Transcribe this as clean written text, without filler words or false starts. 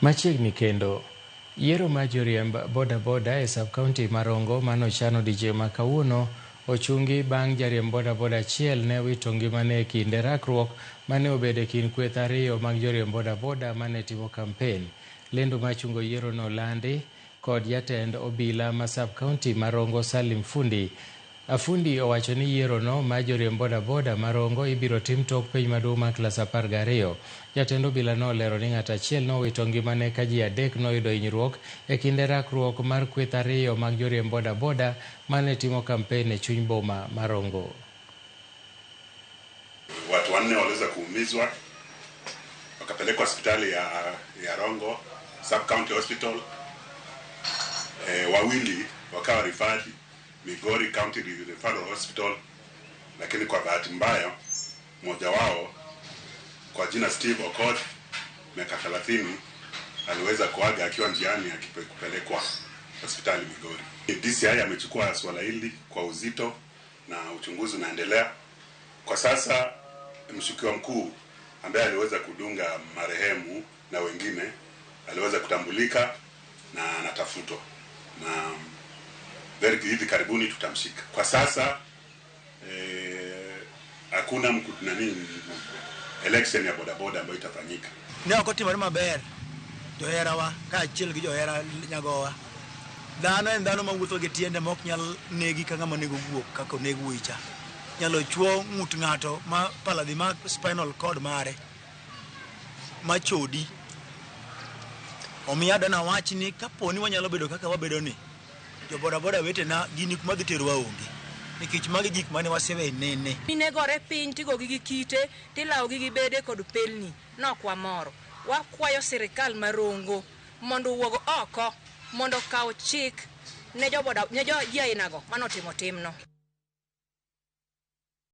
Machiegni kendo, yiero ma joriemb bodaboda e sub-kaunti ma Rongo manochano odiechieng' ma kawuono ochungi bang' jariemb bodaboda achiel ne wito ngimane e kinde rakruok mane obedo e kind kweth ariyo mag joriemb bodaboda mane timo kampen. Lendo machungo yiero no landi kod jatend obila ma sub-kaunti ma Rongo Salim Fundi. Fundi owacho ni yiero no ma joriemb bodaboda ma Rongo ibiro tim tok penj maduong' mar klas 12. Jatend obila no olero ni ng'at achiel nowito ngimane ka ji adek noyudo hinyruok e kinde rakruok mar kweth ariyo mag joriemb bodaboda mane timo kampen e chuny boma ma Rongo. Watu wanne waliweza kuumizwa wakapelekwa hospitali ya Rongo Sub County Hospital. Wawili wakawa referred Migori County Referral Hospital, lakini kwa bahati mbaya mmoja wao kwa jina Steve Okot miaka 30 aliweza kuaga akiwa njiani akipelekwa hospitali Migori. DCI amechukua swala hili kwa uzito na uchunguzi unaendelea. Kwa sasa mshukiwa mkuu ambaye aliweza kudunga marehemu na wengine aliweza kutambulika na anatafutwa, na hivi karibuni tutamshika. Kwa sasa hakuna election ya bodaboda ambayo itafanyika. Ne okoti mar maber to herawa ka achiel gi johera nyagowa. Dhano en dhano mawuotho gi tiende ma ok nyal negi ka ng'ama nego guok kaka onego wicha. Nyalo chuo ng'ut ng'ato ma paladhi ma spinal cord mare machodi. Omiyo adana wach ni kaponi wanyalo bedo kaka wabedo ni, jo bodaboda wetena gini kuma dhi tero waonge nikech magi gik mane wasewe nene. Mine gore piny tigo gi kite tilawo gi bede kod pelni nokwa moro. Wakwayo sirikal ma Rongo mondo wuog oko mondo kaw chik ne jo ji ainago manotimo timno.